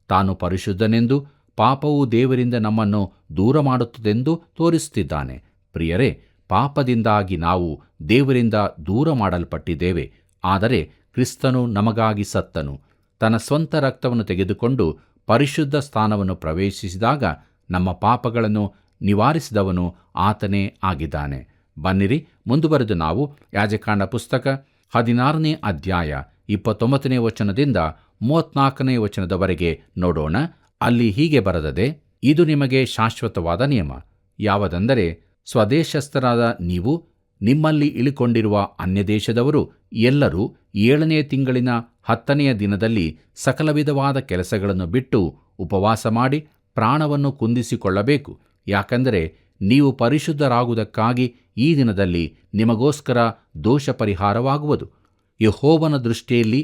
ತಾನು ಪರಿಶುದ್ಧನೆಂದು, ಪಾಪವು ದೇವರಿಂದ ನಮ್ಮನ್ನು ದೂರ ಮಾಡುತ್ತದೆಂದು ತೋರಿಸುತ್ತಿದ್ದಾನೆ. ಪ್ರಿಯರೇ, ಪಾಪದಿಂದಾಗಿ ನಾವು ದೇವರಿಂದ ದೂರ ಮಾಡಲ್ಪಟ್ಟಿದ್ದೇವೆ. ಆದರೆ ಕ್ರಿಸ್ತನು ನಮಗಾಗಿ ಸತ್ತನು. ತನ್ನ ಸ್ವಂತ ರಕ್ತವನ್ನು ತೆಗೆದುಕೊಂಡು ಪರಿಶುದ್ಧ ಸ್ಥಾನವನ್ನು ಪ್ರವೇಶಿಸಿದಾಗ ನಮ್ಮ ಪಾಪಗಳನ್ನು ನಿವಾರಿಸಿದವನು ಆತನೇ ಆಗಿದ್ದಾನೆ. ಬನ್ನಿರಿ, ಮುಂದುವರೆದು ನಾವು ಯಾಜಕಾಂಡ ಪುಸ್ತಕ 16ನೇ ಅಧ್ಯಾಯ 29ನೇ ವಚನದಿಂದ 34ನೇ ವಚನದವರೆಗೆ ನೋಡೋಣ. ಅಲ್ಲಿ ಹೀಗೆ ಬರೆದದೆ, ಇದು ನಿಮಗೆ ಶಾಶ್ವತವಾದ ನಿಯಮ. ಯಾವುದೆಂದರೆ, ಸ್ವದೇಶಸ್ಥರಾದ ನೀವು, ನಿಮ್ಮಲ್ಲಿ ಇಳಿಕೊಂಡಿರುವ ಅನ್ಯದೇಶದವರು ಎಲ್ಲರೂ 7ನೇ ತಿಂಗಳಿನ 10ನೆಯ ದಿನದಲ್ಲಿ ಸಕಲ ವಿಧವಾದ ಕೆಲಸಗಳನ್ನು ಬಿಟ್ಟು ಉಪವಾಸ ಮಾಡಿ ಪ್ರಾಣವನ್ನು ಕುಂದಿಸಿಕೊಳ್ಳಬೇಕು. ಯಾಕಂದರೆ ನೀವು ಪರಿಶುದ್ಧರಾಗುವುದಕ್ಕಾಗಿ ಈ ದಿನದಲ್ಲಿ ನಿಮಗೋಸ್ಕರ ದೋಷ ಪರಿಹಾರವಾಗುವುದು. ಯೆಹೋವನ ದೃಷ್ಟಿಯಲ್ಲಿ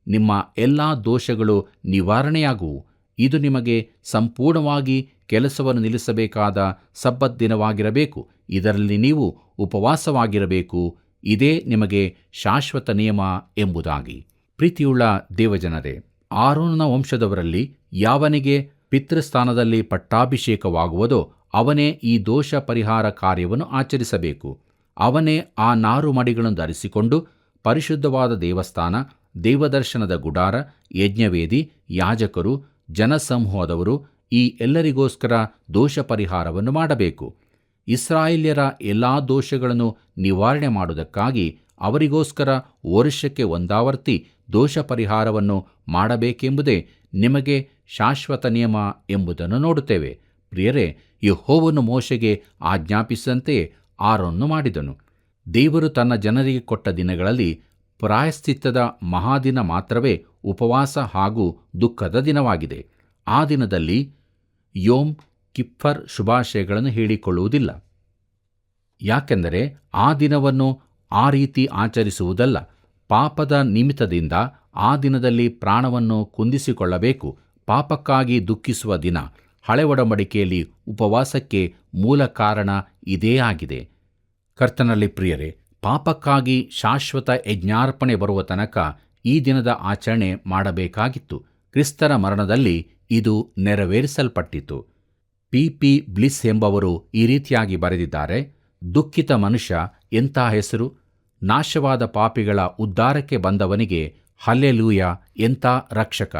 ನಿಮ್ಮ ಎಲ್ಲ ದೋಷಗಳು ನಿವಾರಣೆಯಾಗುವು. ಇದು ನಿಮಗೆ ಸಂಪೂರ್ಣವಾಗಿ ಕೆಲಸವನ್ನು ನಿಲ್ಲಿಸಬೇಕಾದ ಸಬ್ಬತ್ ದಿನವಾಗಿರಬೇಕು. ಇದರಲ್ಲಿ ನೀವು ಉಪವಾಸವಾಗಿರಬೇಕು. ಇದೇ ನಿಮಗೆ ಶಾಶ್ವತ ನಿಯಮ ಎಂಬುದಾಗಿ. ಪ್ರೀತಿಯುಳ್ಳ ದೇವಜನರೇ, ಆರೋನನ ವಂಶದವರಲ್ಲಿ ಯಾವನಿಗೆ ಪಿತೃಸ್ಥಾನದಲ್ಲಿ ಪಟ್ಟಾಭಿಷೇಕವಾಗುವುದೋ ಅವನೇ ಈ ದೋಷ ಪರಿಹಾರ ಕಾರ್ಯವನ್ನು ಆಚರಿಸಬೇಕು. ಅವನೇ ಆ ನಾರು ಮಡಿಗಳನ್ನು ಧರಿಸಿಕೊಂಡು ಪರಿಶುದ್ಧವಾದ ದೇವಸ್ಥಾನ, ದೇವದರ್ಶನದ ಗುಡಾರ, ಯಜ್ಞವೇದಿ, ಯಾಜಕರು, ಜನಸಮೂಹದವರು ಈ ಎಲ್ಲರಿಗೋಸ್ಕರ ದೋಷ ಪರಿಹಾರವನ್ನು ಮಾಡಬೇಕು. ಇಸ್ರಾಯೇಲ್ಯರ ಎಲ್ಲಾ ದೋಷಗಳನ್ನು ನಿವಾರಣೆ ಮಾಡುವುದಕ್ಕಾಗಿ ಅವರಿಗೋಸ್ಕರ ವರ್ಷಕ್ಕೆ ಒಂದಾವರ್ತಿ ದೋಷ ಪರಿಹಾರವನ್ನು ಮಾಡಬೇಕೆಂಬುದೇ ನಿಮಗೆ ಶಾಶ್ವತ ನಿಯಮ ಎಂಬುದನ್ನು ನೋಡುತ್ತೇವೆ. ಪ್ರಿಯರೇ, ಯೆಹೋವನು ಮೋಶೆಗೆ ಆಜ್ಞಾಪಿಸಿದಂತೆಯೇ ಆರೋನನು ಮಾಡಿದನು. ದೇವರು ತನ್ನ ಜನರಿಗೆ ಕೊಟ್ಟ ದಿನಗಳಲ್ಲಿ ಪ್ರಾಯಶ್ಚಿತ್ತದ ಮಹಾದಿನ ಮಾತ್ರವೇ ಉಪವಾಸ ಹಾಗೂ ದುಃಖದ ದಿನವಾಗಿದೆ. ಆ ದಿನದಲ್ಲಿ ಯೋಮ್ ಕಿಪ್ಪರ್ ಶುಭಾಶಯಗಳನ್ನು ಹೇಳಿಕೊಳ್ಳುವುದಿಲ್ಲ. ಯಾಕೆಂದರೆ ಆ ದಿನವನ್ನು ಆ ರೀತಿ ಆಚರಿಸುವುದಲ್ಲ. ಪಾಪದ ನಿಮಿತ್ತದಿಂದ ಆ ದಿನದಲ್ಲಿ ಪ್ರಾಣವನ್ನು ಕುಂದಿಸಿಕೊಳ್ಳಬೇಕು. ಪಾಪಕ್ಕಾಗಿ ದುಃಖಿಸುವ ದಿನ. ಹಳೆ ಒಡಂಬಡಿಕೆಯಲ್ಲಿ ಉಪವಾಸಕ್ಕೆ ಮೂಲ ಕಾರಣ ಇದೇ ಆಗಿದೆ. ಕರ್ತನಲ್ಲಿ ಪ್ರಿಯರೇ, ಪಾಪಕ್ಕಾಗಿ ಶಾಶ್ವತ ಯಜ್ಞಾರ್ಪಣೆ ಬರುವ ತನಕ ಈ ದಿನದ ಆಚರಣೆ ಮಾಡಬೇಕಾಗಿತ್ತು. ಕ್ರಿಸ್ತರ ಮರಣದಲ್ಲಿ ಇದು ನೆರವೇರಿಸಲ್ಪಟ್ಟಿತು. ಪಿ ಬ್ಲಿಸ್ ಎಂಬವರು ಈ ರೀತಿಯಾಗಿ ಬರೆದಿದ್ದಾರೆ: ದುಃಖಿತ ಮನುಷ್ಯ ಎಂಥ ಹೆಸರು! ನಾಶವಾದ ಪಾಪಿಗಳ ಉದ್ಧಾರಕ್ಕೆ ಬಂದವನಿಗೆ ಹಲ್ಲೆಲೂಯ ಎಂಥ ರಕ್ಷಕ!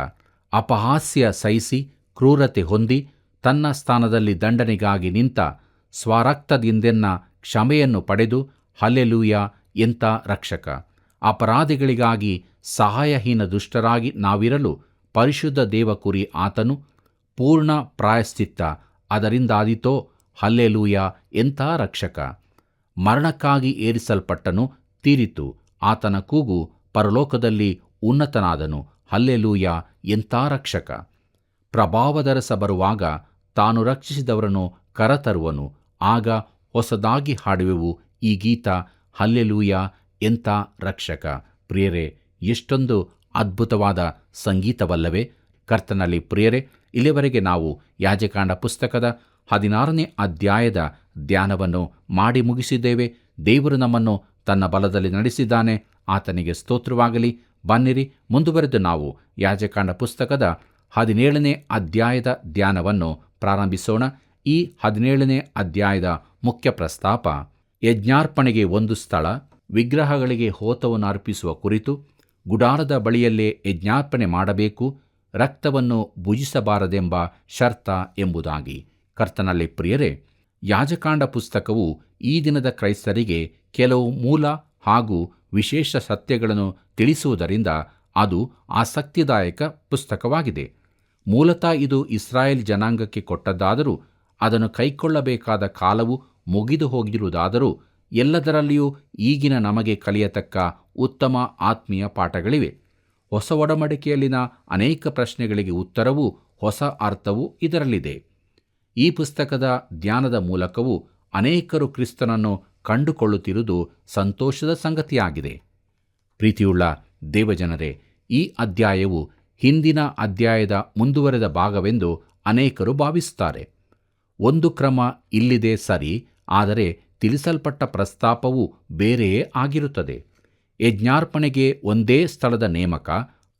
ಅಪಹಾಸ್ಯ ಸಹಿಸಿ ಕ್ರೂರತೆ ಹೊಂದಿ ತನ್ನ ಸ್ಥಾನದಲ್ಲಿ ದಂಡನೆಗಾಗಿ ನಿಂತ ಸ್ವರಕ್ತದಿಂದೆನ್ನ ಕ್ಷಮೆಯನ್ನು ಪಡೆದು ಹಲ್ಲೆಲೂಯ ಎಂಥ ರಕ್ಷಕ! ಅಪರಾಧಿಗಳಿಗಾಗಿ ಸಹಾಯಹೀನ ದುಷ್ಟರಾಗಿ ನಾವಿರಲು ಪರಿಶುದ್ಧ ದೇವಕುರಿ ಆತನು. ಪೂರ್ಣ ಪ್ರಾಯಶ್ಚಿತ್ತ ಅದರಿಂದಾದೀತೋ, ಹಲ್ಲೆಲೂಯ ಎಂಥ ರಕ್ಷಕ! ಮರಣಕ್ಕಾಗಿ ಏರಿಸಲ್ಪಟ್ಟನು, ತೀರಿತು. ಆತನ ಕೂಗು ಪರಲೋಕದಲ್ಲಿ ಉನ್ನತನಾದನು, ಹಲ್ಲೆಲೂಯ ಎಂಥ ರಕ್ಷಕ! ಪ್ರಭಾವದರಸ ಬರುವಾಗ ತಾನು ರಕ್ಷಿಸಿದವರನ್ನು ಕರತರುವನು. ಆಗ ಹೊಸದಾಗಿ ಹಾಡುವೆವು ಈ ಗೀತ, ಹಲ್ಲೆಲೂಯ ಎಂಥ ರಕ್ಷಕ. ಪ್ರಿಯರೇ, ಎಷ್ಟೊಂದು ಅದ್ಭುತವಾದ ಸಂಗೀತವಲ್ಲವೇ? ಕರ್ತನಲ್ಲಿ ಪ್ರಿಯರೇ, ಇಲ್ಲಿವರೆಗೆ ನಾವು ಯಾಜಕಾಂಡ ಪುಸ್ತಕದ 16ನೇ ಅಧ್ಯಾಯದ ಧ್ಯಾನವನ್ನು ಮಾಡಿ ಮುಗಿಸಿದ್ದೇವೆ. ದೇವರು ನಮ್ಮನ್ನು ತನ್ನ ಬಲದಲ್ಲಿ ನಡೆಸಿದ್ದಾನೆ. ಆತನಿಗೆ ಸ್ತೋತ್ರವಾಗಲಿ. ಬನ್ನಿರಿ, ಮುಂದುವರೆದು ನಾವು ಯಾಜಕಾಂಡ ಪುಸ್ತಕದ 17ನೇ ಅಧ್ಯಾಯದ ಧ್ಯಾನವನ್ನು ಪ್ರಾರಂಭಿಸೋಣ. ಈ 17ನೇ ಅಧ್ಯಾಯದ ಮುಖ್ಯ ಪ್ರಸ್ತಾಪ ಯಜ್ಞಾರ್ಪಣೆಗೆ ಒಂದು ಸ್ಥಳ, ವಿಗ್ರಹಗಳಿಗೆ ಹೋತವನ್ನು ಅರ್ಪಿಸುವ ಕುರಿತು, ಗುಡಾರದ ಬಳಿಯಲ್ಲೇ ಯಜ್ಞಾರ್ಪಣೆ ಮಾಡಬೇಕು, ರಕ್ತವನ್ನು ಭುಜಿಸಬಾರದೆಂಬ ಶರ್ತ ಎಂಬುದಾಗಿ. ಕರ್ತನಲ್ಲಿ ಪ್ರಿಯರೇ, ಯಾಜಕಾಂಡ ಪುಸ್ತಕವು ಈ ದಿನದ ಕ್ರೈಸ್ತರಿಗೆ ಕೆಲವು ಮೂಲ ಹಾಗೂ ವಿಶೇಷ ಸತ್ಯಗಳನ್ನು ತಿಳಿಸುವುದರಿಂದ ಅದು ಆಸಕ್ತಿದಾಯಕ ಪುಸ್ತಕವಾಗಿದೆ. ಮೂಲತಃ ಇದು ಇಸ್ರಾಯೇಲ್ ಜನಾಂಗಕ್ಕೆ ಕೊಟ್ಟದ್ದಾದರೂ ಅದನ್ನು ಕೈಕೊಳ್ಳಬೇಕಾದ ಕಾಲವು ಮುಗಿದು ಹೋಗಿರುವುದಾದರೂ ಎಲ್ಲದರಲ್ಲಿಯೂ ಈಗಿನ ನಮಗೆ ಕಲಿಯತಕ್ಕ ಉತ್ತಮ ಆತ್ಮೀಯ ಪಾಠಗಳಿವೆ. ಹೊಸ ಒಡಂಬಡಿಕೆಯಲ್ಲಿನ ಅನೇಕ ಪ್ರಶ್ನೆಗಳಿಗೆ ಉತ್ತರವೂ ಹೊಸ ಅರ್ಥವೂ ಇದರಲ್ಲಿದೆ. ಈ ಪುಸ್ತಕದ ಧ್ಯಾನದ ಮೂಲಕವೂ ಅನೇಕರು ಕ್ರಿಸ್ತನನ್ನು ಕಂಡುಕೊಳ್ಳುತ್ತಿರುವುದು ಸಂತೋಷದ ಸಂಗತಿಯಾಗಿದೆ. ಪ್ರೀತಿಯುಳ್ಳ ದೇವಜನರೇ, ಈ ಅಧ್ಯಾಯವು ಹಿಂದಿನ ಅಧ್ಯಾಯದ ಮುಂದುವರೆದ ಭಾಗವೆಂದು ಅನೇಕರು ಭಾವಿಸುತ್ತಾರೆ. ಒಂದು ಕ್ರಮ ಇಲ್ಲಿದೆ ಸರಿ, ಆದರೆ ತಿಳಿಸಲ್ಪಟ್ಟ ಪ್ರಸ್ತಾಪವು ಬೇರೆಯೇ ಆಗಿರುತ್ತದೆ. ಯಜ್ಞಾರ್ಪಣೆಗೆ ಒಂದೇ ಸ್ಥಳದ ನೇಮಕ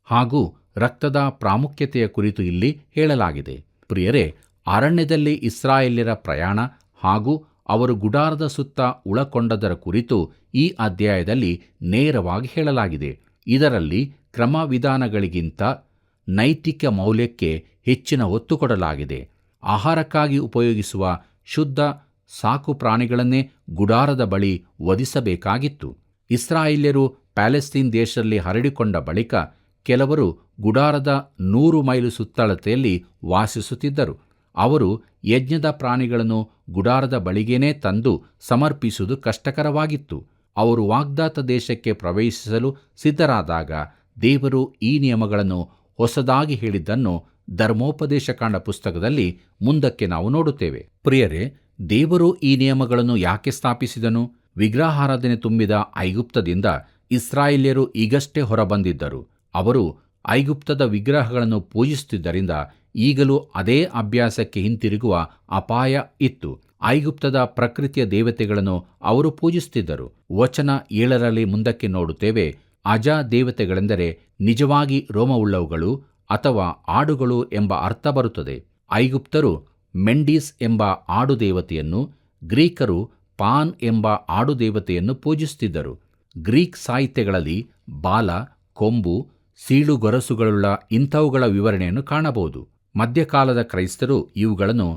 ಹಾಗೂ ರಕ್ತದ ಪ್ರಾಮುಖ್ಯತೆಯ ಕುರಿತು ಇಲ್ಲಿ ಹೇಳಲಾಗಿದೆ. ಪ್ರಿಯರೇ, ಅರಣ್ಯದಲ್ಲಿ ಇಸ್ರಾಯೇಲ್ಯರ ಪ್ರಯಾಣ ಹಾಗೂ ಅವರು ಗುಡಾರದ ಸುತ್ತ ಉಳಕೊಂಡದರ ಕುರಿತು ಈ ಅಧ್ಯಾಯದಲ್ಲಿ ನೇರವಾಗಿ ಹೇಳಲಾಗಿದೆ. ಇದರಲ್ಲಿ ಕ್ರಮವಿಧಾನಗಳಿಗಿಂತ ನೈತಿಕ ಮೌಲ್ಯಕ್ಕೆ ಹೆಚ್ಚಿನ ಒತ್ತು ಕೊಡಲಾಗಿದೆ. ಆಹಾರಕ್ಕಾಗಿ ಉಪಯೋಗಿಸುವ ಶುದ್ಧ ಸಾಕು ಪ್ರಾಣಿಗಳನ್ನೇ ಗುಡಾರದ ಬಳಿ ವಧಿಸಬೇಕಾಗಿತ್ತು. ಇಸ್ರಾಯೇಲ್ಯರು ಪ್ಯಾಲೆಸ್ತೀನ್ ದೇಶದಲ್ಲಿ ಹರಡಿಕೊಂಡ ಬಳಿಕ ಕೆಲವರು ಗುಡಾರದ 100 ಮೈಲು ಸುತ್ತಳತೆಯಲ್ಲಿ ವಾಸಿಸುತ್ತಿದ್ದರು. ಅವರು ಯಜ್ಞದ ಪ್ರಾಣಿಗಳನ್ನು ಗುಡಾರದ ಬಳಿಗೇನೇ ತಂದು ಸಮರ್ಪಿಸುವುದು ಕಷ್ಟಕರವಾಗಿತ್ತು. ಅವರು ವಾಗ್ದಾತ ದೇಶಕ್ಕೆ ಪ್ರವೇಶಿಸಲು ಸಿದ್ಧರಾದಾಗ ದೇವರು ಈ ನಿಯಮಗಳನ್ನು ಹೊಸದಾಗಿ ಹೇಳಿದ್ದನ್ನು ಧರ್ಮೋಪದೇಶಕಾಂಡ ಪುಸ್ತಕದಲ್ಲಿ ಮುಂದಕ್ಕೆ ನಾವು ನೋಡುತ್ತೇವೆ. ಪ್ರಿಯರೇ, ದೇವರು ಈ ನಿಯಮಗಳನ್ನು ಯಾಕೆ ಸ್ಥಾಪಿಸಿದನು? ವಿಗ್ರಹಾರಾಧನೆ ತುಂಬಿದ ಐಗುಪ್ತದಿಂದ ಇಸ್ರಾಯೇಲ್ಯರು ಈಗಷ್ಟೇ ಹೊರಬಂದಿದ್ದರು. ಅವರು ಐಗುಪ್ತದ ವಿಗ್ರಹಗಳನ್ನು ಪೂಜಿಸುತ್ತಿದ್ದರಿಂದ ಈಗಲೂ ಅದೇ ಅಭ್ಯಾಸಕ್ಕೆ ಹಿಂತಿರುಗುವ ಅಪಾಯ ಇತ್ತು. ಐಗುಪ್ತದ ಪ್ರಕೃತಿಯ ದೇವತೆಗಳನ್ನು ಅವರು ಪೂಜಿಸುತ್ತಿದ್ದರು. ವಚನ 7ರಲ್ಲಿ ಮುಂದಕ್ಕೆ ನೋಡುತ್ತೇವೆ. ಅಜ ದೇವತೆಗಳೆಂದರೆ ನಿಜವಾಗಿ ರೋಮವುಳ್ಳವುಗಳು ಅಥವಾ ಆಡುಗಳು ಎಂಬ ಅರ್ಥ ಬರುತ್ತದೆ. ಐಗುಪ್ತರು ಮೆಂಡೀಸ್ ಎಂಬ ಆಡು ದೇವತೆಯನ್ನು, ಗ್ರೀಕರು ಪಾನ್ ಎಂಬ ಆಡು ದೇವತೆಯನ್ನು ಪೂಜಿಸುತ್ತಿದ್ದರು. ಗ್ರೀಕ್ ಸಾಹಿತ್ಯಗಳಲ್ಲಿ ಬಾಲ, ಕೊಂಬು, ಸೀಳುಗೊರಸುಗಳುಳ್ಳ ಇಂಥವುಗಳ ವಿವರಣೆಯನ್ನು ಕಾಣಬಹುದು. ಮಧ್ಯಕಾಲದ ಕ್ರೈಸ್ತರು ಇವುಗಳನ್ನು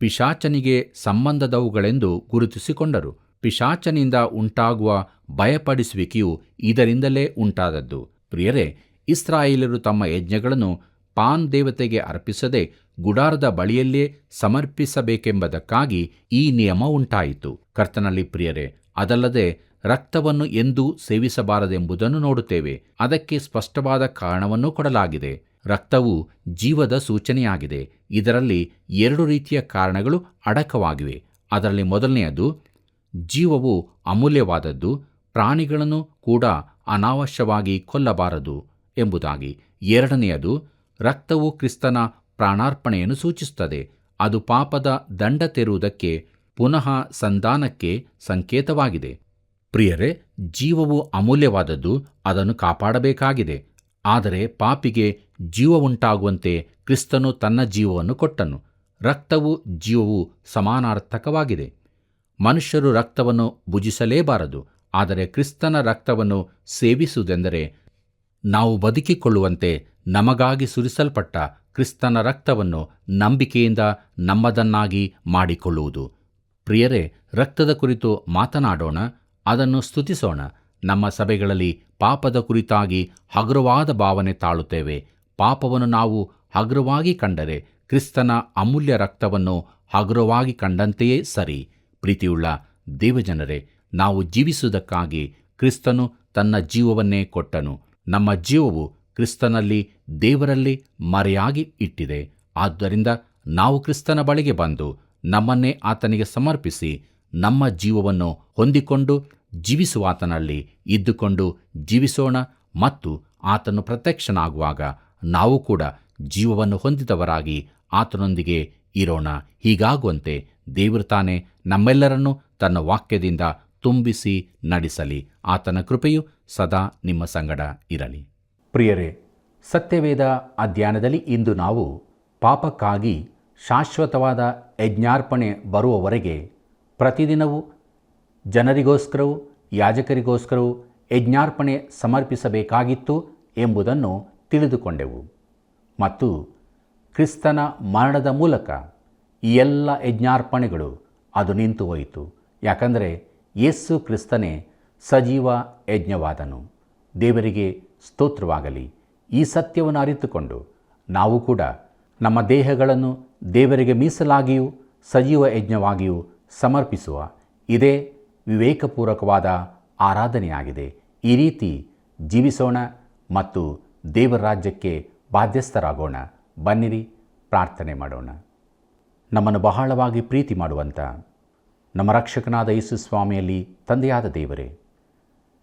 ಪಿಶಾಚನಿಗೆ ಸಂಬಂಧದವುಗಳೆಂದು ಗುರುತಿಸಿಕೊಂಡರು. ಪಿಶಾಚನಿಂದ ಉಂಟಾಗುವ ಭಯಪಡಿಸುವಿಕೆಯು ಇದರಿಂದಲೇ ಉಂಟಾದದ್ದು. ಪ್ರಿಯರೇ, ಇಸ್ರಾಯೇಲರು ತಮ್ಮ ಯಜ್ಞಗಳನ್ನು ಪಾನ್ ದೇವತೆಗೆ ಅರ್ಪಿಸದೆ ಗುಡಾರದ ಬಳಿಯಲ್ಲೇ ಸಮರ್ಪಿಸಬೇಕೆಂಬುದಕ್ಕಾಗಿ ಈ ನಿಯಮ ಉಂಟಾಯಿತು. ಕರ್ತನಲ್ಲಿ ಪ್ರಿಯರೇ, ಅದಲ್ಲದೆ ರಕ್ತವನ್ನು ಎಂದೂ ಸೇವಿಸಬಾರದೆಂಬುದನ್ನು ನೋಡುತ್ತೇವೆ. ಅದಕ್ಕೆ ಸ್ಪಷ್ಟವಾದ ಕಾರಣವನ್ನು ಕೊಡಲಾಗಿದೆ. ರಕ್ತವು ಜೀವದ ಸೂಚನೆಯಾಗಿದೆ. ಇದರಲ್ಲಿ 2 ರೀತಿಯ ಕಾರಣಗಳು ಅಡಕವಾಗಿವೆ. ಅದರಲ್ಲಿ ಮೊದಲನೆಯದು, ಜೀವವು ಅಮೂಲ್ಯವಾದದ್ದು, ಪ್ರಾಣಿಗಳನ್ನು ಕೂಡ ಅನಾವಶ್ಯವಾಗಿ ಕೊಲ್ಲಬಾರದು ಎಂಬುದಾಗಿ. ಎರಡನೆಯದು, ರಕ್ತವು ಕ್ರಿಸ್ತನ ಪ್ರಾಣಾರ್ಪಣೆಯನ್ನು ಸೂಚಿಸುತ್ತದೆ. ಅದು ಪಾಪದ ದಂಡ ತೆರುವುದಕ್ಕೆ, ಪುನಃ ಸಂಧಾನಕ್ಕೆ ಸಂಕೇತವಾಗಿದೆ. ಪ್ರಿಯರೇ, ಜೀವವು ಅಮೂಲ್ಯವಾದದ್ದು, ಅದನ್ನು ಕಾಪಾಡಬೇಕಾಗಿದೆ. ಆದರೆ ಪಾಪಿಗೆ ಜೀವವುಂಟಾಗುವಂತೆ ಕ್ರಿಸ್ತನು ತನ್ನ ಜೀವವನ್ನು ಕೊಟ್ಟನು. ರಕ್ತವು ಜೀವವು ಸಮಾನಾರ್ಥಕವಾಗಿದೆ. ಮನುಷ್ಯರು ರಕ್ತವನ್ನು ಭುಜಿಸಲೇಬಾರದು. ಆದರೆ ಕ್ರಿಸ್ತನ ರಕ್ತವನ್ನು ಸೇವಿಸುವುದೆಂದರೆ ನಾವು ಬದುಕಿಕೊಳ್ಳುವಂತೆ ನಮಗಾಗಿ ಸುರಿಸಲ್ಪಟ್ಟ ಕ್ರಿಸ್ತನ ರಕ್ತವನ್ನು ನಂಬಿಕೆಯಿಂದ ನಮ್ಮದನ್ನಾಗಿ ಮಾಡಿಕೊಳ್ಳುವುದು. ಪ್ರಿಯರೇ, ರಕ್ತದ ಕುರಿತು ಮಾತನಾಡೋಣ, ಅದನ್ನು ಸ್ತುತಿಸೋಣ. ನಮ್ಮ ಸಭೆಗಳಲ್ಲಿ ಪಾಪದ ಕುರಿತಾಗಿ ಹಗುರವಾದ ಭಾವನೆ ತಾಳುತ್ತೇವೆ. ಪಾಪವನ್ನು ನಾವು ಹಗುರವಾಗಿ ಕಂಡರೆ ಕ್ರಿಸ್ತನ ಅಮೂಲ್ಯ ರಕ್ತವನ್ನು ಹಗುರವಾಗಿ ಕಂಡಂತೆಯೇ ಸರಿ. ಪ್ರೀತಿಯುಳ್ಳ ದೇವಜನರೇ, ನಾವು ಜೀವಿಸುವುದಕ್ಕಾಗಿ ಕ್ರಿಸ್ತನು ತನ್ನ ಜೀವವನ್ನೇ ಕೊಟ್ಟನು. ನಮ್ಮ ಜೀವವು ಕ್ರಿಸ್ತನಲ್ಲಿ, ದೇವರಲ್ಲಿ ಮರೆಯಾಗಿ ಇಟ್ಟಿದೆ. ಆದ್ದರಿಂದ ನಾವು ಕ್ರಿಸ್ತನ ಬಳಿಗೆ ಬಂದು ನಮ್ಮನ್ನೇ ಆತನಿಗೆ ಸಮರ್ಪಿಸಿ ನಮ್ಮ ಜೀವವನ್ನು ಹೊಂದಿಕೊಂಡು ಜೀವಿಸುವಾತನಲ್ಲಿ ಇದ್ದುಕೊಂಡು ಜೀವಿಸೋಣ. ಮತ್ತು ಆತನು ಪ್ರತ್ಯಕ್ಷನಾಗುವಾಗ ನಾವು ಕೂಡ ಜೀವವನ್ನು ಹೊಂದಿದವರಾಗಿ ಆತನೊಂದಿಗೆ ಇರೋಣ. ಹೀಗಾಗುವಂತೆ ದೇವರು ತಾನೇ ನಮ್ಮೆಲ್ಲರನ್ನೂ ತನ್ನ ವಾಕ್ಯದಿಂದ ತುಂಬಿಸಿ ನಡೆಸಲಿ. ಆತನ ಕೃಪೆಯು ಸದಾ ನಿಮ್ಮ ಸಂಗಡ ಇರಲಿ. ಪ್ರಿಯರೇ, ಸತ್ಯವೇದ ಅಧ್ಯಯನದಲ್ಲಿ ಇಂದು ನಾವು ಪಾಪಕ್ಕಾಗಿ ಶಾಶ್ವತವಾದ ಯಜ್ಞಾರ್ಪಣೆ ಬರುವವರೆಗೆ ಪ್ರತಿದಿನವೂ ಜನರಿಗೋಸ್ಕರವೂ ಯಾಜಕರಿಗೋಸ್ಕರವೂ ಯಜ್ಞಾರ್ಪಣೆ ಸಮರ್ಪಿಸಬೇಕಾಗಿತ್ತು ಎಂಬುದನ್ನು ತಿಳಿದುಕೊಂಡೆವು. ಮತ್ತು ಕ್ರಿಸ್ತನ ಮರಣದ ಮೂಲಕ ಈ ಎಲ್ಲ ಯಜ್ಞಾರ್ಪಣೆಗಳು ಅದು ನಿಂತು ಹೋಯಿತು. ಯಾಕಂದರೆ ಯೇಸು ಕ್ರಿಸ್ತನೇ ಸಜೀವ ಯಜ್ಞವಾದನು. ದೇವರಿಗೆ ಸ್ತೋತ್ರವಾಗಲಿ. ಈ ಸತ್ಯವನ್ನು ಅರಿತುಕೊಂಡು ನಾವು ಕೂಡ ನಮ್ಮ ದೇಹಗಳನ್ನು ದೇವರಿಗೆ ಮೀಸಲಾಗಿಯೂ ಸಜೀವ ಯಜ್ಞವಾಗಿಯೂ ಸಮರ್ಪಿಸುವ ಇದೇ ವಿವೇಕಪೂರ್ವಕವಾದ ಆರಾಧನೆಯಾಗಿದೆ. ಈ ರೀತಿ ಜೀವಿಸೋಣ ಮತ್ತು ದೇವರ ರಾಜ್ಯಕ್ಕೆ ಬಾಧ್ಯಸ್ಥರಾಗೋಣ. ಬನ್ನಿರಿ, ಪ್ರಾರ್ಥನೆ ಮಾಡೋಣ. ನಮ್ಮನ್ನು ಬಹಳವಾಗಿ ಪ್ರೀತಿ ಮಾಡುವಂಥ ನಮ್ಮ ರಕ್ಷಕನಾದ ಯೇಸು ಸ್ವಾಮಿಯಲ್ಲಿ ತಂದೆಯಾದ ದೇವರೇ,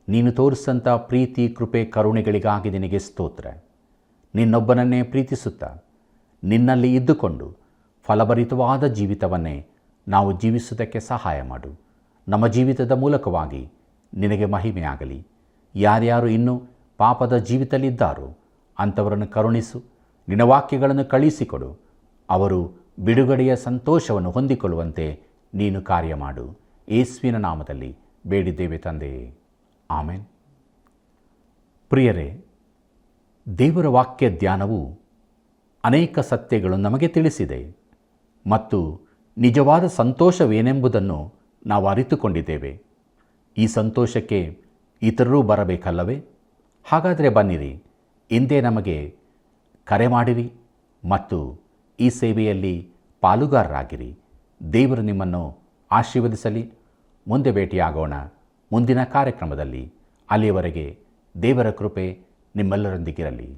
ನೀನು ತೋರಿಸಂಥ ಪ್ರೀತಿ, ಕೃಪೆ, ಕರುಣೆಗಳಿಗಾಗಿ ನಿನಗೆ ಸ್ತೋತ್ರ. ನಿನ್ನೊಬ್ಬನನ್ನೇ ಪ್ರೀತಿಸುತ್ತಾ ನಿನ್ನಲ್ಲಿ ಇದ್ದುಕೊಂಡು ಫಲಭರಿತವಾದ ಜೀವಿತವನ್ನೇ ನಾವು ಜೀವಿಸುವುದಕ್ಕೆ ಸಹಾಯ ಮಾಡು. ನಮ್ಮ ಜೀವಿತದ ಮೂಲಕವಾಗಿ ನಿನಗೆ ಮಹಿಮೆಯಾಗಲಿ. ಯಾರ್ಯಾರು ಇನ್ನೂ ಪಾಪದ ಜೀವಿತದಲ್ಲಿದ್ದಾರೋ ಅಂಥವರನ್ನು ಕರುಣಿಸು. ನಿನ್ನ ವಾಕ್ಯಗಳನ್ನು ಕಳುಹಿಸಿಕೊಡು. ಅವರು ಬಿಡುಗಡೆಯ ಸಂತೋಷವನ್ನು ಹೊಂದಿಕೊಳ್ಳುವಂತೆ ನೀನು ಕಾರ್ಯ ಮಾಡು. ಯೇಸುವಿನ ನಾಮದಲ್ಲಿ ಬೇಡಿದ್ದೇವೆ ತಂದೆಯೇ, ಆಮೆನ್. ಪ್ರಿಯರೇ, ದೇವರ ವಾಕ್ಯ ಧ್ಯಾನವು ಅನೇಕ ಸತ್ಯಗಳು ನಮಗೆ ತಿಳಿಸಿದೆ ಮತ್ತು ನಿಜವಾದ ಸಂತೋಷವೇನೆಂಬುದನ್ನು ನಾವು ಅರಿತುಕೊಂಡಿದ್ದೇವೆ. ಈ ಸಂತೋಷಕ್ಕೆ ಇತರರೂ ಬರಬೇಕಲ್ಲವೇ? ಹಾಗಾದರೆ ಬನ್ನಿರಿ, ಇಂದೇ ನಮಗೆ ಕರೆ ಮಾಡಿರಿ ಮತ್ತು ಈ ಸೇವೆಯಲ್ಲಿ ಪಾಲುಗಾರರಾಗಿರಿ. ದೇವರು ನಿಮ್ಮನ್ನು ಆಶೀರ್ವದಿಸಲಿ. ಮುಂದೆ ಭೇಟಿಯಾಗೋಣ ಮುಂದಿನ ಕಾರ್ಯಕ್ರಮದಲ್ಲಿ. ಅಲ್ಲಿಯವರೆಗೆ ದೇವರ ಕೃಪೆ ನಿಮ್ಮೆಲ್ಲರೊಂದಿಗಿರಲಿ.